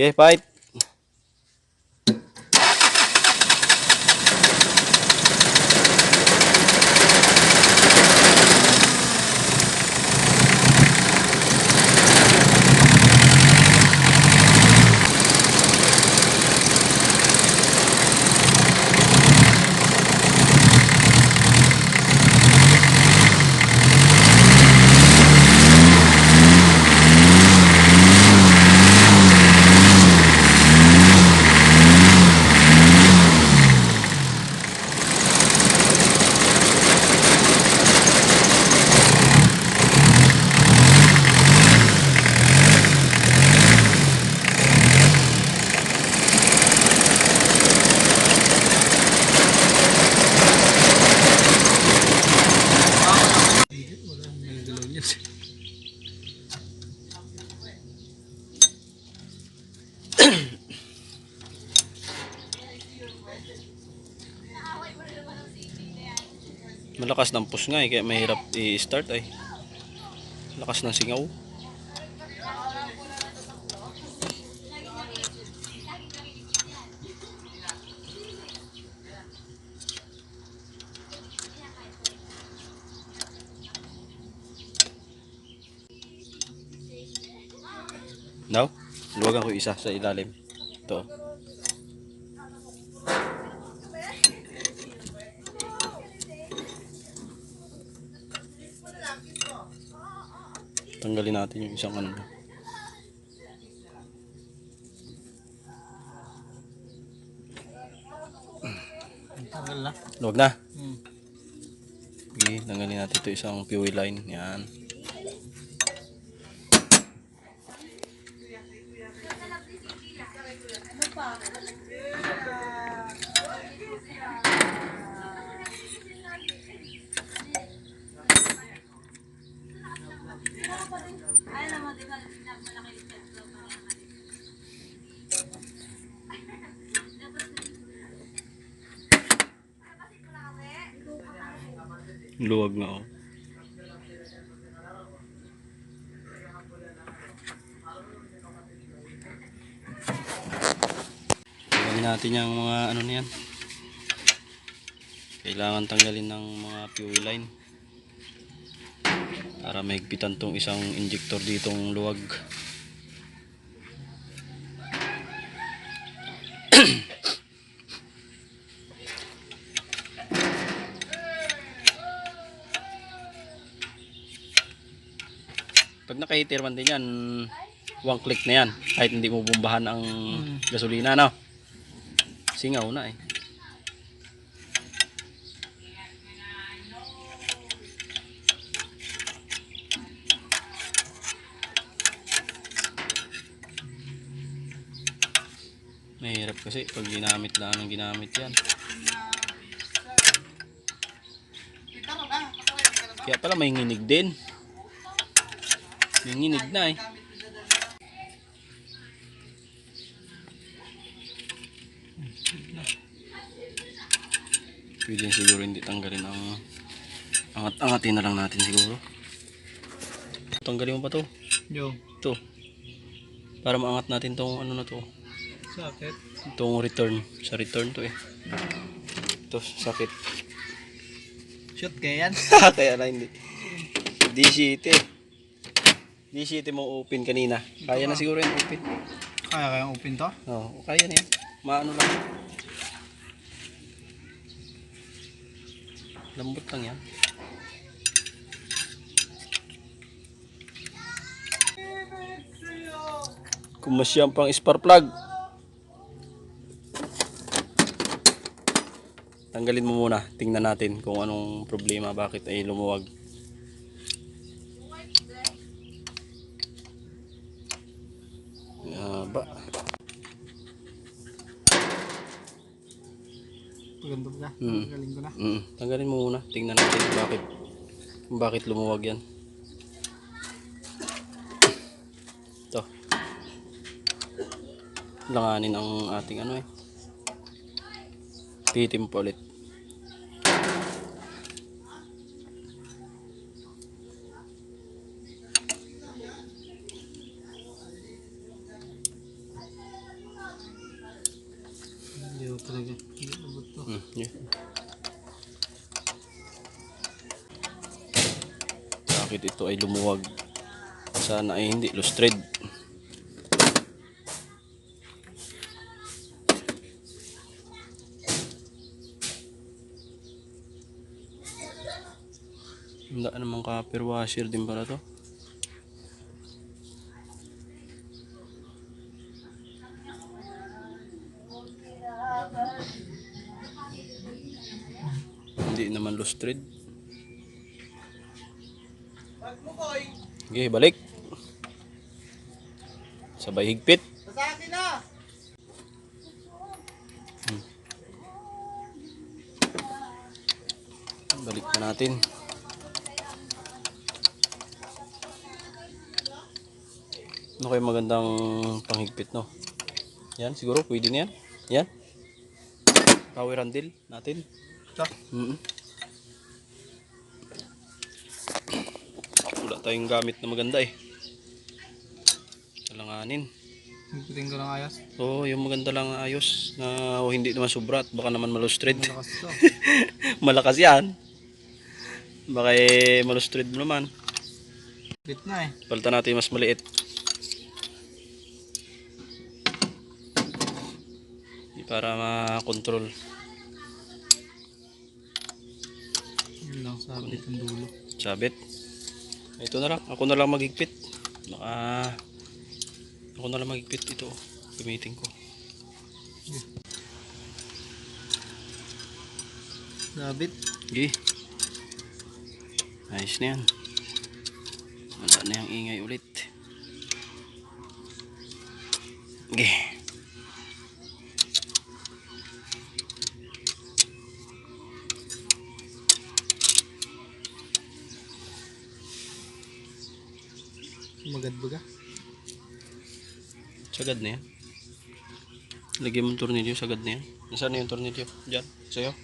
Okay, fight. Malakas ng push nga eh, kaya mahirap i-start ay. Lakas ng singaw. Now, luwagan ko isa sa ilalim. Ito. Tanggalin natin yung isang ano. Tanggal na. Luwag na. Okay, tanggalin natin ito isang fuel line. Yan. Luwag na oh. Tanggalin natin yung mga ano niyan. Kailangan tanggalin ng mga fuel line para mahigpitan tong isang injector ditong luwag. Pag naka-heater din yan, one click na yan. Kahit hindi mo bumbahan ang gasolina, no? Singaw na eh. Mahirap kasi pag ginamit lang ang ginamit yan. Kaya pala may nginig din. May nginig na eh. Pwede siguro hindi tanggalin ang angat-angatin na lang natin siguro. Tanggalin mo pa to? Yo. Ito. Para maangat natin tong ano na to. Sakit. Itong return. Sa return to eh. Ito, sakit. Shoot kaya yan. Kaya na hindi. D-City. D-City mo open kanina. Kaya na siguro yung open. Kaya kayang open to? Oo, kaya na yan. Maano lang. Lambot lang yan. Kumasyang pang spark plug. Tanggalin mo muna. Tingnan natin kung anong problema. Bakit ay lumuwag. Ba? Pagandog na. Tanggalin ko na. Tanggalin mo muna. Tingnan natin bakit lumuwag yan. Ito. Langanin ang ating ano eh. Pihitin po ulit. bakit ito ay lumuwag. Sana ay hindi lustrade. Wala namang copper washer din pala to. Hindi naman lustrade. Okay, balik. Sabay higpit. Balik na natin. Ano kayo magandang panghigpit, no? Yan, siguro pwede na yan. Yan. Power handle natin. Ito. Wala tayong gamit na maganda eh. Alanganin. Higpitin ko ng ayos. Oo, yung maganda lang ayos na hindi naman sobra at baka naman malustrade. Malakas ito. Malakas yan. Baka malustrade mo naman. Bit na eh. Palitan natin mas maliit. Para ma-control. Yun lang, sabit ang dulo. Sabit. Ito na lang. Ako na lang maghigpit. Baka ako na lang maghigpit ito. Gamitin ko. Sabit. Okay. Ayos na yan. Wala na yung ingay ulit. Okay. Magad baga. Sagad na yan. Lagyan mo yung tornilyo, sagad na yan. Nasaan na yung tornilyo? Diyan, sa'yo.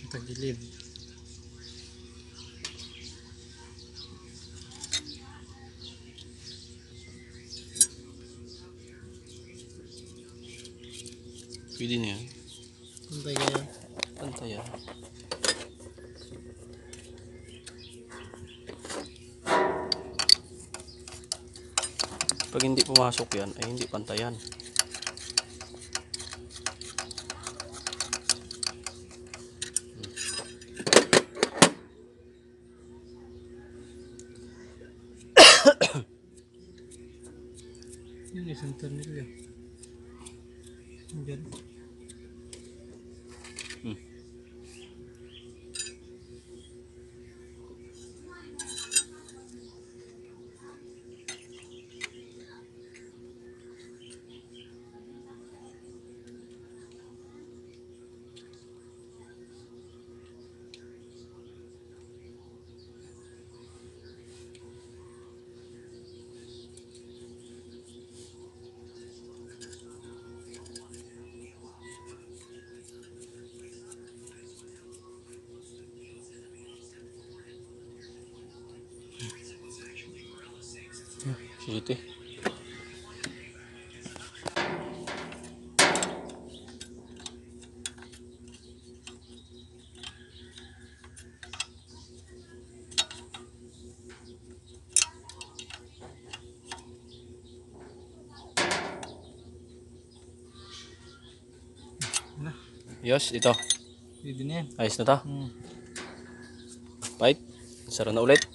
Tagilid. Pwede na yan. Pantay kaya. Pantay yan. Pag hindi pumasok yan, ay hindi pantayan. Yun isang tornilyo. Diyan. Sige. Na. Yes, ito. Pwede na yan. Ayos na to. Right. Sara na ulit.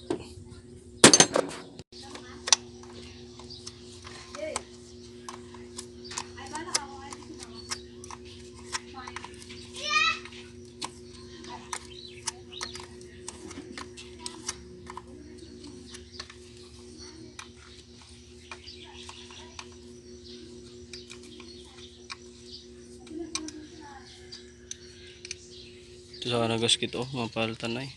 Ito sa nagasket oh, mapalitan na eh.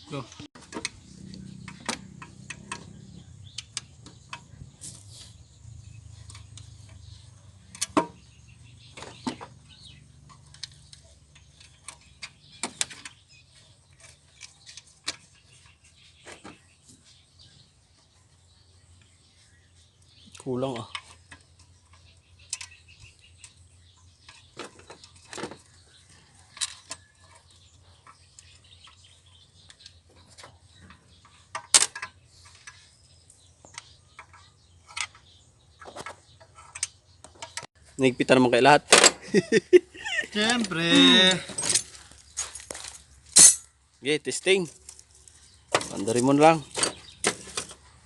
Go. Kulang ah. Nagpitan naman kay lahat. Siyempre. Okay, testing. Andarin mo na lang.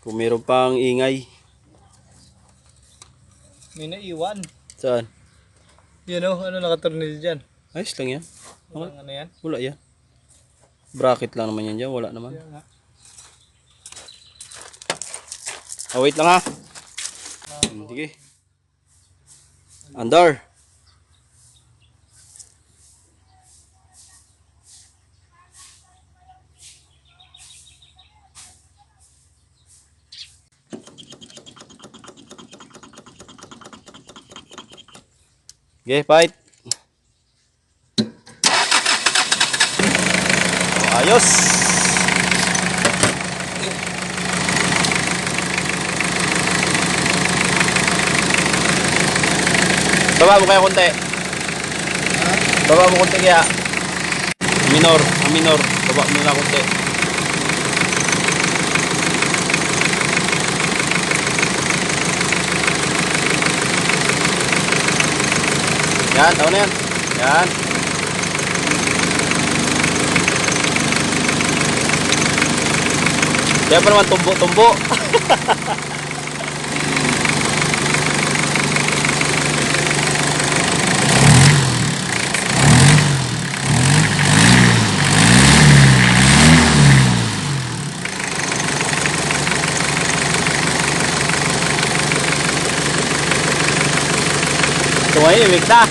Kung meron pang ingay. May naiwan. Saan? Yan o, ano nakatornil dyan? Ayos lang yan. Walang ano yan? Wala yan. Bracket lang naman yan dyan. Wala naman. Kaya nga. Oh, wait lang ha. Sige. Andar. Okay, fight. Oh, ayos. Baba mo kaya konti. Baba mo konti kaya. Minor, minor. Baba mo na konti. Yan, tao na yan. Yan. Kaya pa naman tumbo-tumbo. Tumahimik na.